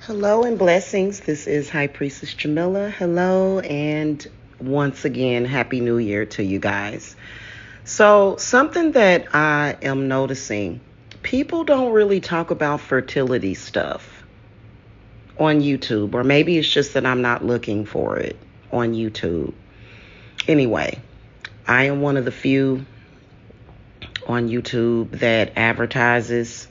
Hello and blessings. This is High Priestess Jamila. Hello, and once again, Happy New Year to you guys. So, something that I am noticing, people don't really talk about fertility stuff on YouTube, or maybe it's just that I'm not looking for it on YouTube. Anyway, I am one of the few on YouTube that advertises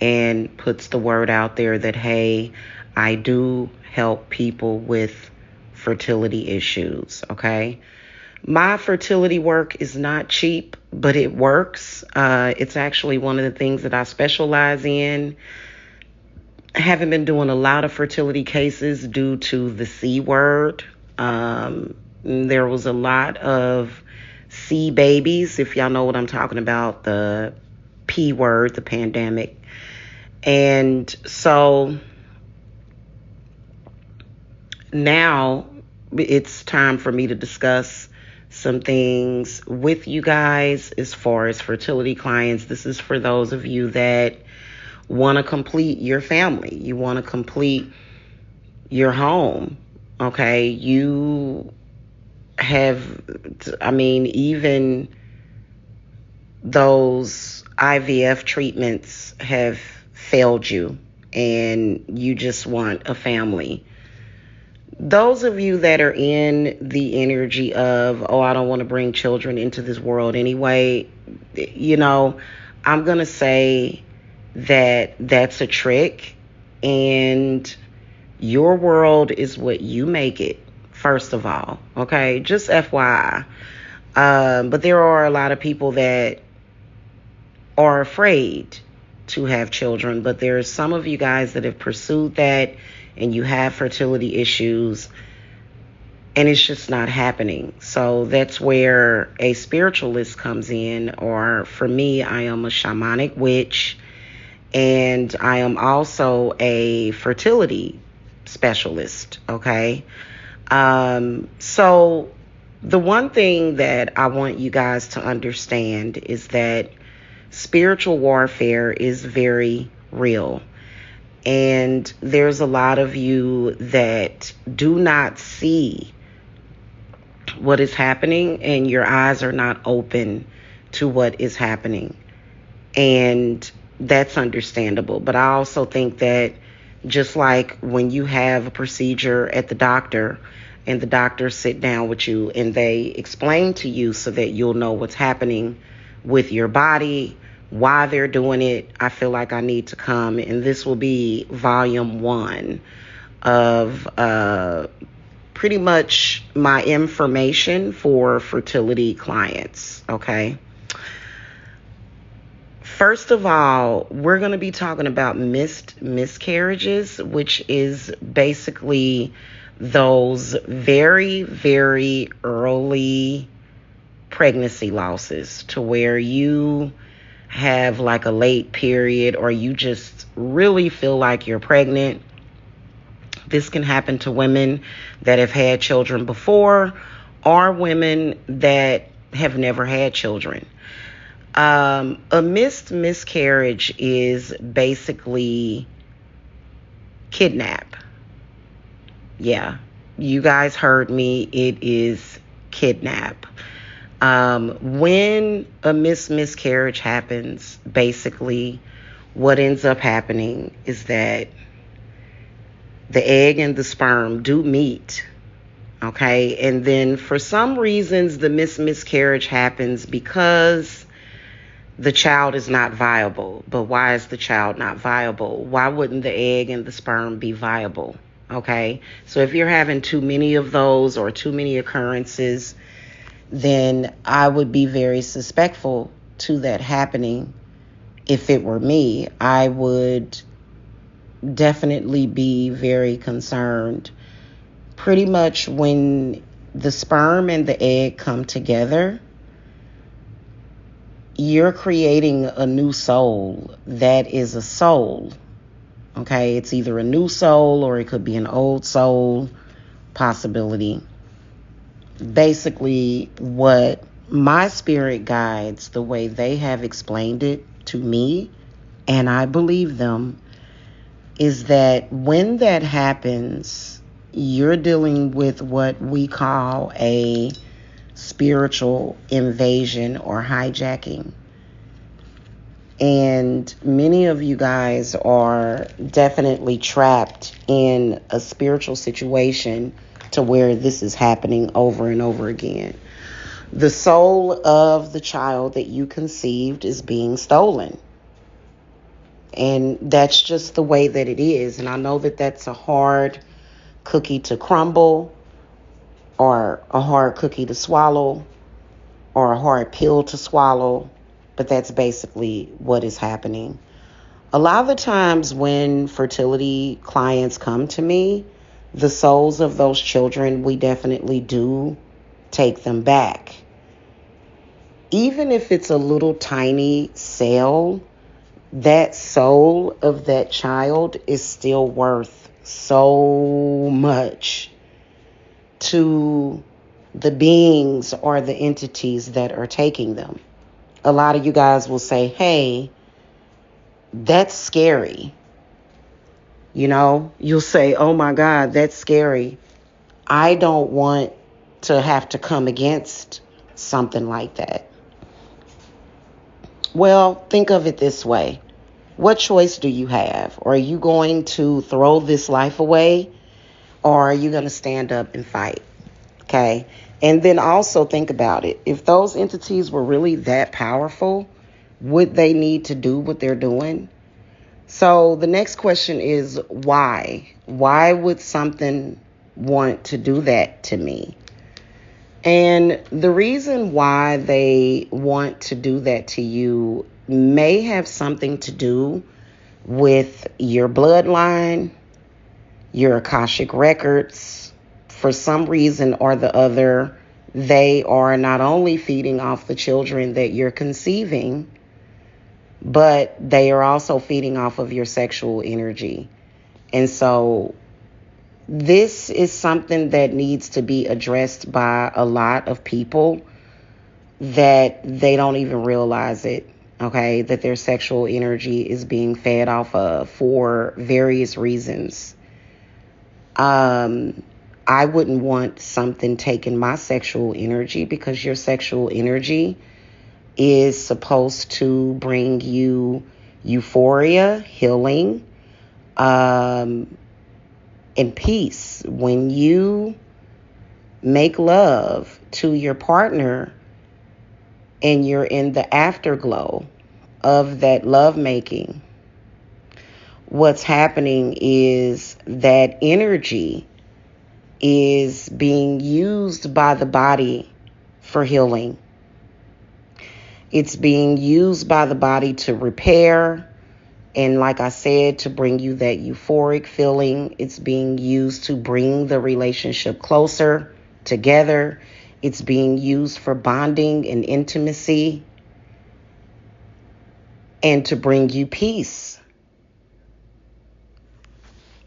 and puts the word out there that, hey, I do help people with fertility issues, okay? My fertility work is not cheap, but it works. It's actually one of the things that I specialize in. I haven't been doing a lot of fertility cases due to the C word. There was a lot of C babies, if y'all know what I'm talking about, the P word, the pandemic. And so now it's time for me to discuss some things with you guys as far as fertility clients. This is for those of you that want to complete your family. You want to complete your home. Okay. You have, even those IVF treatments have failed you and you just want a family. Those of you that are in the energy of, oh, I don't want to bring children into this world anyway, I'm going to say that that's a trick, and your world is what you make it, first of all, okay? Just FYI. But there are a lot of people that are afraid to have children, but there's some of you guys that have pursued that and you have fertility issues and it's just not happening. So that's where a spiritualist comes in, or for me, I am a shamanic witch, and I am also a fertility specialist, okay? So the one thing that I want you guys to understand is that spiritual warfare is very real. And there's a lot of you that do not see what is happening, and your eyes are not open to what is happening. And that's understandable. But I also think that just like when you have a procedure at the doctor and the doctors sit down with you and they explain to you so that you'll know what's happening with your body, why they're doing it, I feel like I need to come, and this will be volume 1 of pretty much my information for fertility clients, okay? First of all, we're going to be talking about miscarriages, which is basically those very, very early pregnancy losses to where you have like a late period, or you just really feel like you're pregnant. This can happen to women that have had children before, or women that have never had children. A miscarriage is basically kidnap. Yeah, you guys heard me. It is kidnap. When a miscarriage happens, basically what ends up happening is that the egg and the sperm do meet, okay? And then for some reasons, the miscarriage happens because the child is not viable. But why is the child not viable? Why wouldn't the egg and the sperm be viable? Okay? So if you're having too many of those or too many occurrences, then I would be very suspectful to that happening. If it were me, I would definitely be very concerned. Pretty much when the sperm and the egg come together, you're creating a new soul. That is a soul. Okay, it's either a new soul or it could be an old soul possibility. Basically, what my spirit guides, the way they have explained it to me, and I believe them, is that when that happens, you're dealing with what we call a spiritual invasion or hijacking. And many of you guys are definitely trapped in a spiritual situation to where this is happening over and over again. The soul of the child that you conceived is being stolen. And that's just the way that it is. And I know that that's a hard cookie to crumble, or a hard cookie to swallow, or a hard pill to swallow. But that's basically what is happening. A lot of the times when fertility clients come to me, the souls of those children, we definitely do take them back. Even if it's a little tiny cell, that soul of that child is still worth so much to the beings or the entities that are taking them. A lot of you guys will say, hey, that's scary. You'll say, oh my God, that's scary. I don't want to have to come against something like that. Well, think of it this way. What choice do you have? Are you going to throw this life away, or are you going to stand up and fight? Okay. And then also think about it. If those entities were really that powerful, would they need to do what they're doing? So the next question is why? Why would something want to do that to me? And the reason why they want to do that to you may have something to do with your bloodline, your Akashic records. For some reason or the other, they are not only feeding off the children that you're conceiving, but they are also feeding off of your sexual energy. And so this is something that needs to be addressed by a lot of people, that they don't even realize it, okay, that their sexual energy is being fed off of for various reasons. I wouldn't want something taking my sexual energy, because your sexual energy is supposed to bring you euphoria, healing, and peace. When you make love to your partner and you're in the afterglow of that lovemaking, what's happening is that energy is being used by the body for healing. It's being used by the body to repair. And like I said, to bring you that euphoric feeling. It's being used to bring the relationship closer together. It's being used for bonding and intimacy, and to bring you peace.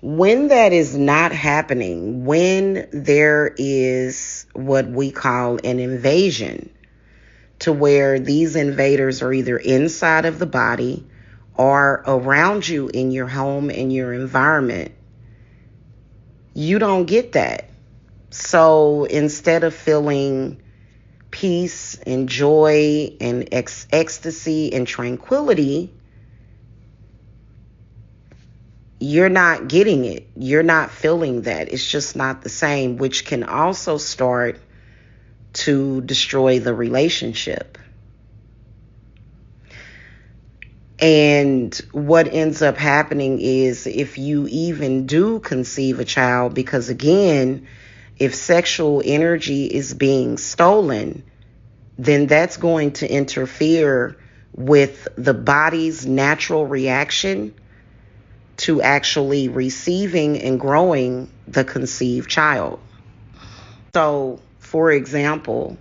When that is not happening, when there is what we call an invasion, to where these invaders are either inside of the body or around you in your home and your environment, you don't get that. So instead of feeling peace and joy and ecstasy and tranquility, you're not getting it. You're not feeling that. It's just not the same, which can also start to destroy the relationship. And what ends up happening is, if you even do conceive a child, because again, if sexual energy is being stolen, then that's going to interfere with the body's natural reaction to actually receiving and growing the conceived child. So, for example,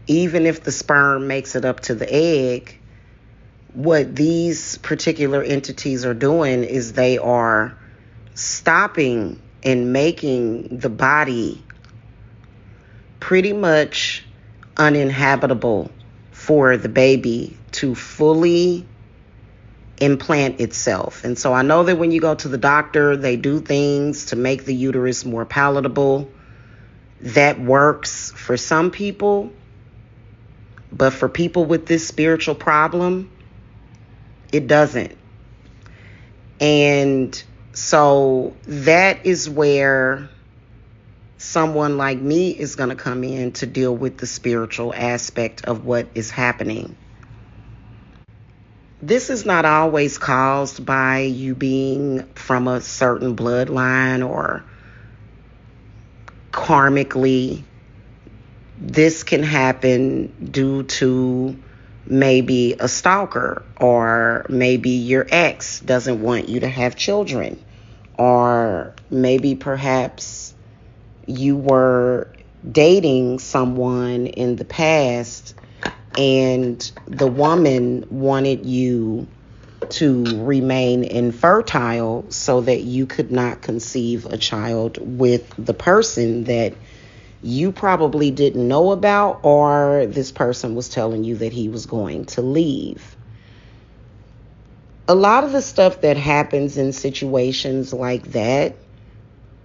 even if the sperm makes it up to the egg, what these particular entities are doing is they are stopping and making the body pretty much uninhabitable for the baby to fully implant itself. And so I know that when you go to the doctor, they do things to make the uterus more palatable. That works for some people, but for people with this spiritual problem, it doesn't. And so that is where someone like me is going to come in to deal with the spiritual aspect of what is happening. This is not always caused by you being from a certain bloodline or karmically. This can happen due to maybe a stalker, or maybe your ex doesn't want you to have children, or maybe perhaps you were dating someone in the past and the woman wanted you to remain infertile so that you could not conceive a child with the person that you probably didn't know about, or this person was telling you that he was going to leave. A lot of the stuff that happens in situations like that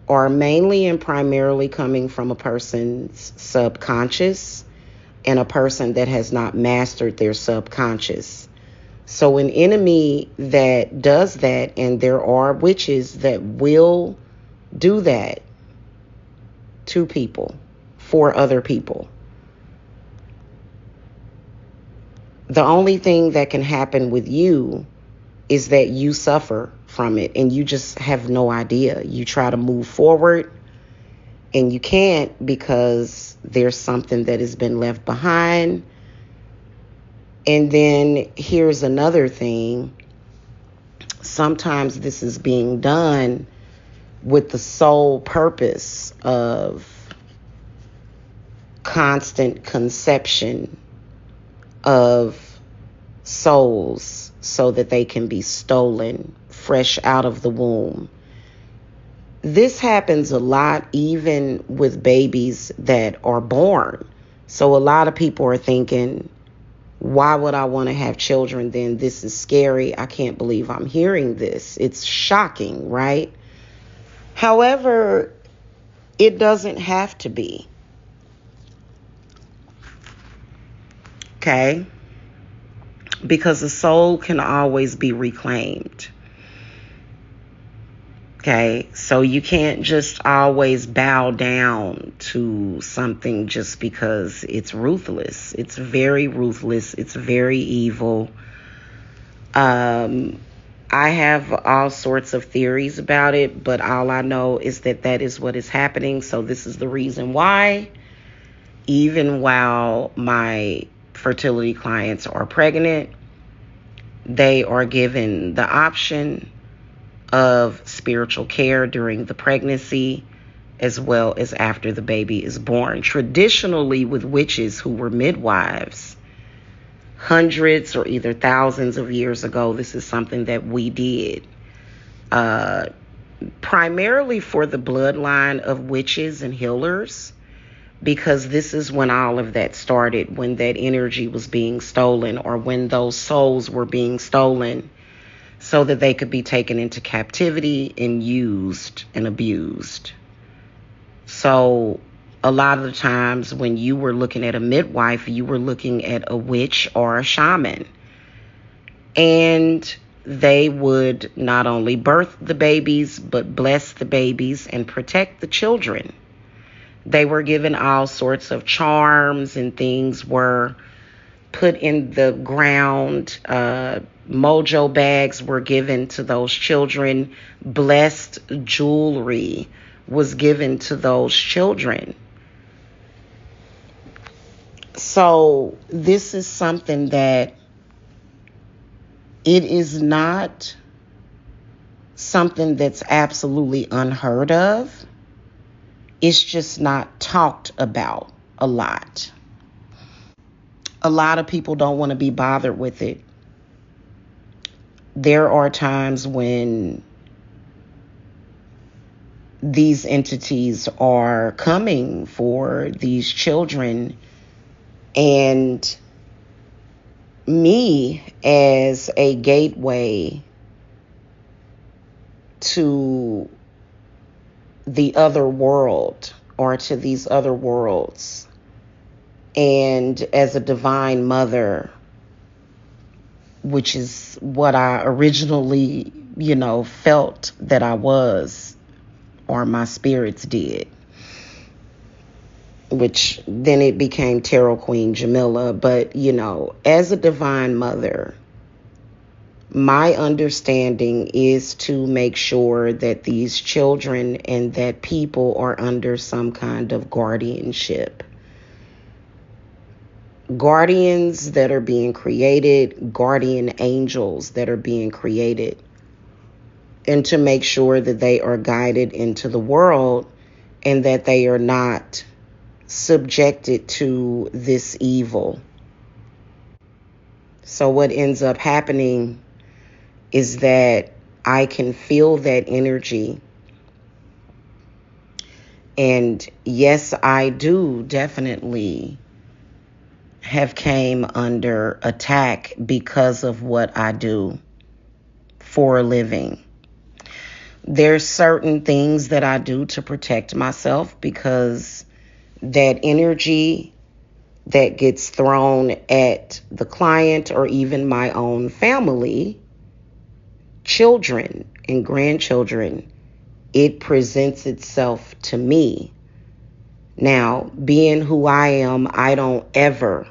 are mainly and primarily coming from a person's subconscious and a person that has not mastered their subconscious. So an enemy that does that, and there are witches that will do that to people, for other people. The only thing that can happen with you is that you suffer from it and you just have no idea. You try to move forward and you can't, because there's something that has been left behind. And then here's another thing. Sometimes this is being done with the sole purpose of constant conception of souls so that they can be stolen fresh out of the womb. This happens a lot even with babies that are born. So a lot of people are thinking, why would I want to have children then? This is scary. I can't believe I'm hearing this. It's shocking, right? However, it doesn't have to be. Okay? Because the soul can always be reclaimed. Okay, so you can't just always bow down to something just because it's ruthless. It's very ruthless. It's very evil. I have all sorts of theories about it, but all I know is that that is what is happening. So this is the reason why, even while my fertility clients are pregnant, they are given the option of spiritual care during the pregnancy as well as after the baby is born. Traditionally, with witches who were midwives, hundreds or either thousands of years ago, this is something that we did. Primarily for the bloodline of witches and healers, because this is when all of that started, when that energy was being stolen, or when those souls were being stolen, so that they could be taken into captivity and used and abused. So a lot of the times when you were looking at a midwife, you were looking at a witch or a shaman. And they would not only birth the babies, but bless the babies and protect the children. They were given all sorts of charms, and things were put in the ground. Mojo bags were given to those children. Blessed jewelry was given to those children. So this is something that it is not something that's absolutely unheard of. It's just not talked about a lot. A lot of people don't want to be bothered with it. There are times when these entities are coming for these children, and me as a gateway to the other world or to these other worlds, and as a divine mother, which is what I originally, felt that I was, or my spirits did, which then it became Tarot Queen Jamila. But, as a divine mother, my understanding is to make sure that these children and that people are under some kind of guardianship. Guardians that are being created, guardian angels that are being created, and to make sure that they are guided into the world and that they are not subjected to this evil. So what ends up happening is that I can feel that energy. And yes, I do definitely have came under attack because of what I do for a living. There's certain things that I do to protect myself, because that energy that gets thrown at the client or even my own family, children and grandchildren, it presents itself to me. Now, being who I am, I don't ever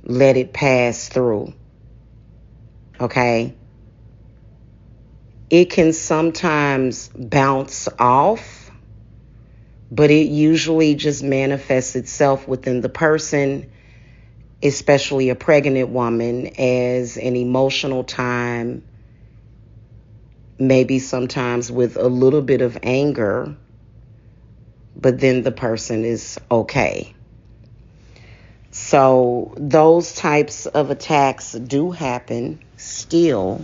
let it pass through. Okay? It can sometimes bounce off, but it usually just manifests itself within the person, especially a pregnant woman, as an emotional time, maybe sometimes with a little bit of anger, but then the person is okay. So those types of attacks do happen still,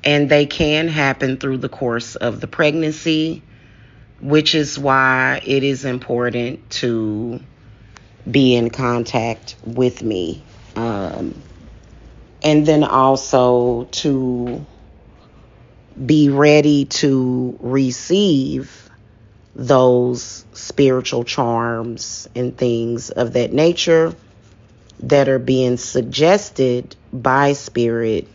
and they can happen through the course of the pregnancy, which is why it is important to be in contact with me. And then also to be ready to receive those spiritual charms and things of that nature that are being suggested by spirit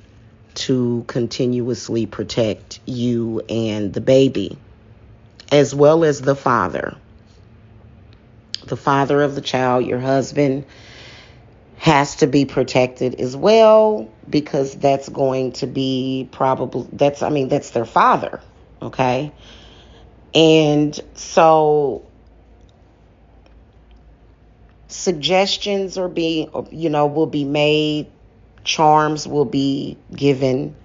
to continuously protect you and the baby, as well as the father. The father of the child, your husband, has to be protected as well, because that's going to be that's their father, okay? And so suggestions will be made, charms will be given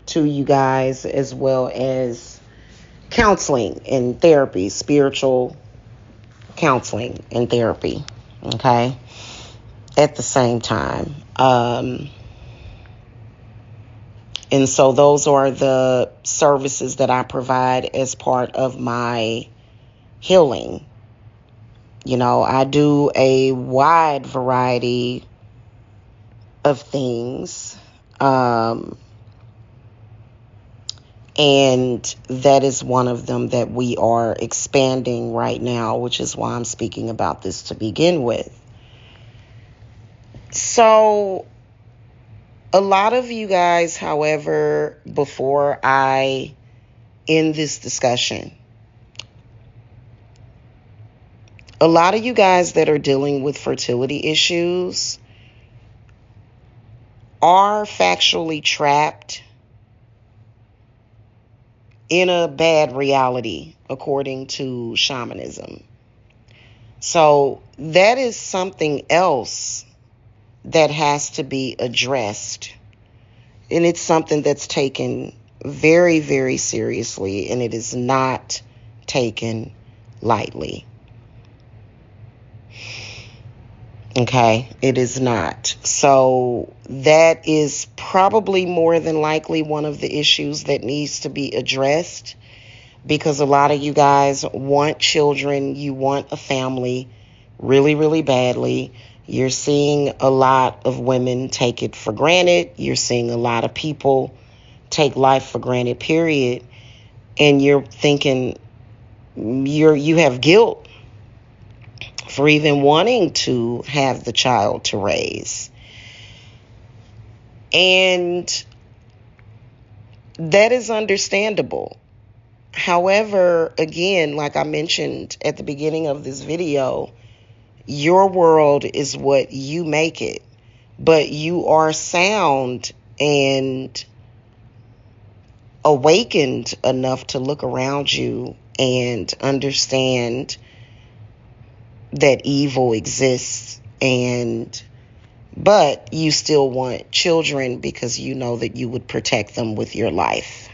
to you guys, as well as counseling and therapy, spiritual counseling and therapy, okay, at the same time. And so those are the services that I provide as part of my healing. I do a wide variety of things. And that is one of them that we are expanding right now, which is why I'm speaking about this to begin with. So a lot of you guys, however, before I end this discussion, a lot of you guys that are dealing with fertility issues are factually trapped in a bad reality, according to shamanism. So that is something else that has to be addressed. And it's something that's taken very, very seriously, and it is not taken lightly. Okay, it is not. So that is probably more than likely one of the issues that needs to be addressed, because a lot of you guys want children, you want a family really, really badly. You're seeing a lot of women take it for granted. You're seeing a lot of people take life for granted, period. And you're thinking you have guilt for even wanting to have the child to raise. And that is understandable. However, again, like I mentioned at the beginning of this video, your world is what you make it. But you are sound and awakened enough to look around you and understand that evil exists, but you still want children because you know that you would protect them with your life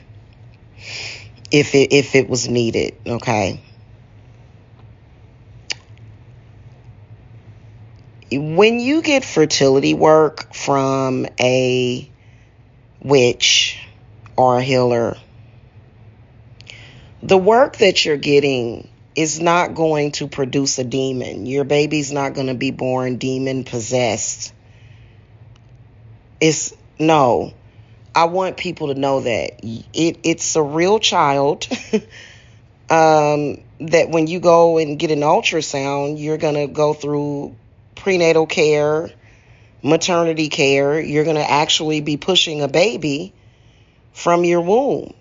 if it was needed, okay? When you get fertility work from a witch or a healer, the work that you're getting is not going to produce a demon. Your baby's not going to be born demon possessed. No. I want people to know that it's a real child. That when you go and get an ultrasound, you're going to go through prenatal care, maternity care. You're going to actually be pushing a baby from your womb.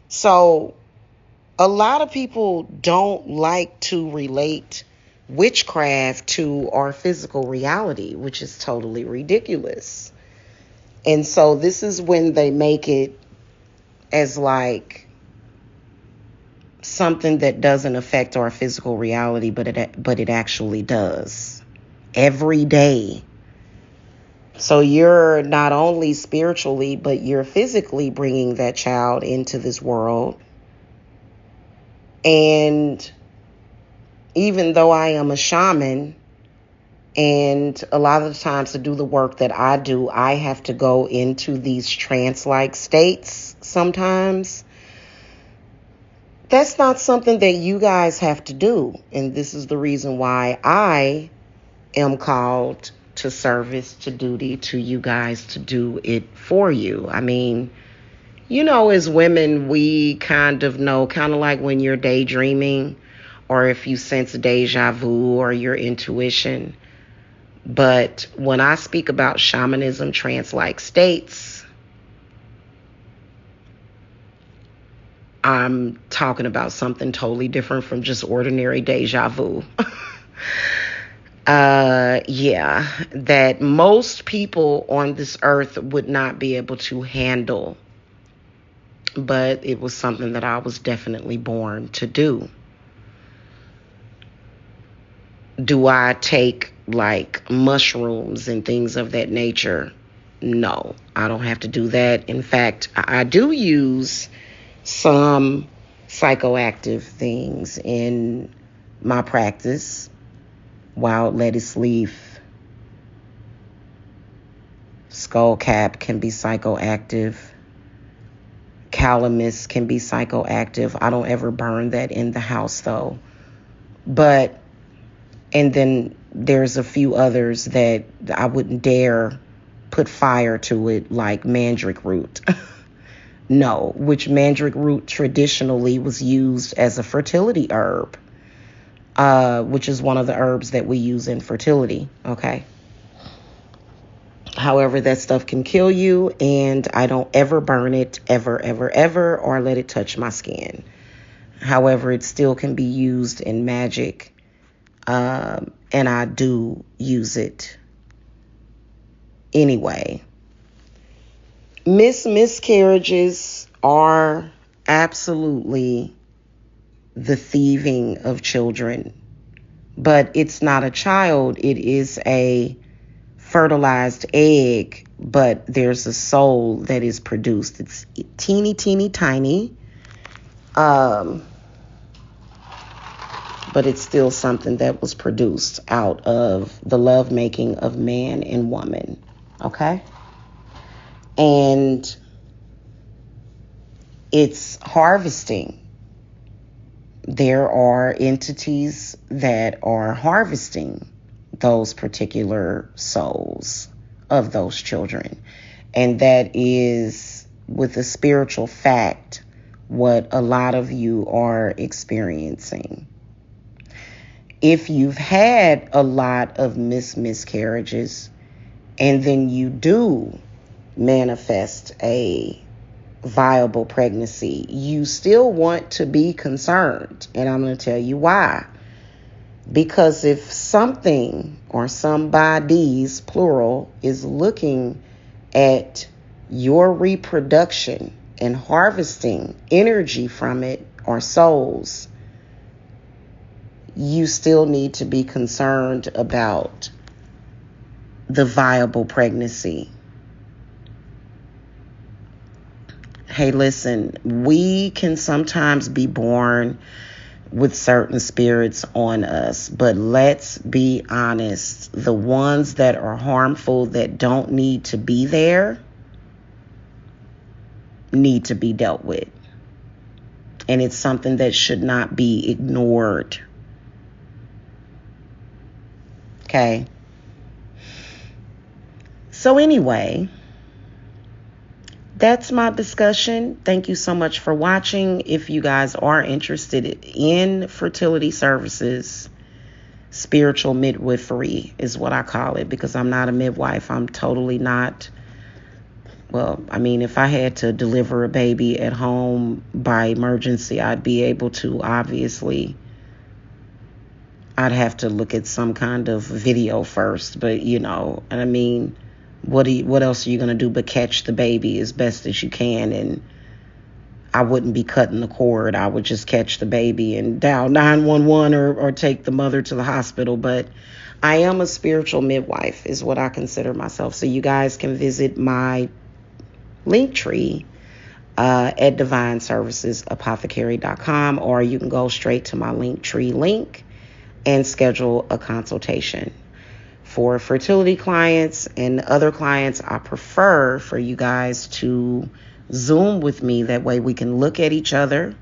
So a lot of people don't like to relate witchcraft to our physical reality, which is totally ridiculous. And so this is when they make it as like something that doesn't affect our physical reality, but it actually does every day. So you're not only spiritually, but you're physically bringing that child into this world. And even though I am a shaman, and a lot of the times to do the work that I do, I have to go into these trance-like states sometimes. That's not something that you guys have to do. And this is the reason why I am called to service, to duty, to you guys to do it for you. I mean, you know, as women, we kind of know, kind of like when you're daydreaming or if you sense deja vu or your intuition. But when I speak about shamanism, trance-like states, I'm talking about something totally different from just ordinary deja vu. That most people on this earth would not be able to handle. But it was something that I was definitely born to do. Do I take like mushrooms and things of that nature? No, I don't have to do that. In fact, I do use some psychoactive things in my practice. Wild lettuce leaf, skullcap can be psychoactive. Calamus can be psychoactive. I don't ever burn that in the house though. And then there's a few others that I wouldn't dare put fire to it, like mandrake root. No, which mandrake root traditionally was used as a fertility herb, which is one of the herbs that we use in fertility, okay? However, that stuff can kill you, and I don't ever burn it, ever, ever, ever, or let it touch my skin. However, it still can be used in magic. And I do use it anyway. Miscarriages are absolutely the thieving of children. But it's not a child. It is a fertilized egg. But there's a soul that is produced. It's teeny, teeny, tiny. But it's still something that was produced out of the lovemaking of man and woman, okay? And it's harvesting. There are entities that are harvesting those particular souls of those children. And that is, with a spiritual fact, what a lot of you are experiencing. If you've had a lot of miscarriages and then you do manifest a viable pregnancy, you still want to be concerned. And I'm going to tell you why. Because if something or somebody's plural is looking at your reproduction and harvesting energy from it, or souls, you still need to be concerned about the viable pregnancy. Hey, listen, we can sometimes be born with certain spirits on us, but let's be honest, the ones that are harmful, that don't need to be there, need to be dealt with. And it's something that should not be ignored. Okay. So anyway, that's my discussion. Thank you so much for watching. If you guys are interested in fertility services, spiritual midwifery is what I call it, because I'm not a midwife. I'm totally not. Well, I mean, if I had to deliver a baby at home by emergency, I'd be able to, obviously. I'd have to look at some kind of video first, but and I mean, what else are you going to do but catch the baby as best as you can? And I wouldn't be cutting the cord. I would just catch the baby and dial 911 or take the mother to the hospital. But I am a spiritual midwife is what I consider myself. So you guys can visit my link tree at divineservicesapothecary.com, or you can go straight to my link tree link and schedule a consultation. For fertility clients and other clients, I prefer for you guys to Zoom with me. That way we can look at each other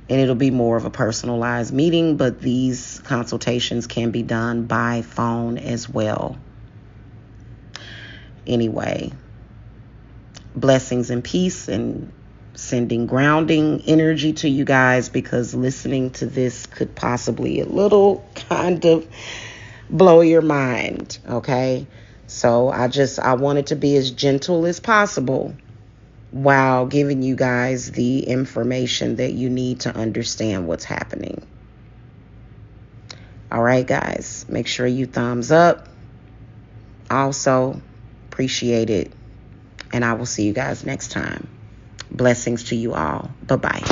and it'll be more of a personalized meeting, but these consultations can be done by phone as well. Anyway, blessings and peace, and sending grounding energy to you guys, because listening to this could possibly a little kind of blow your mind. Okay. So I wanted to be as gentle as possible while giving you guys the information that you need to understand what's happening. All right, guys, make sure you thumbs up. Also, appreciate it. And I will see you guys next time. Blessings to you all. Bye-bye.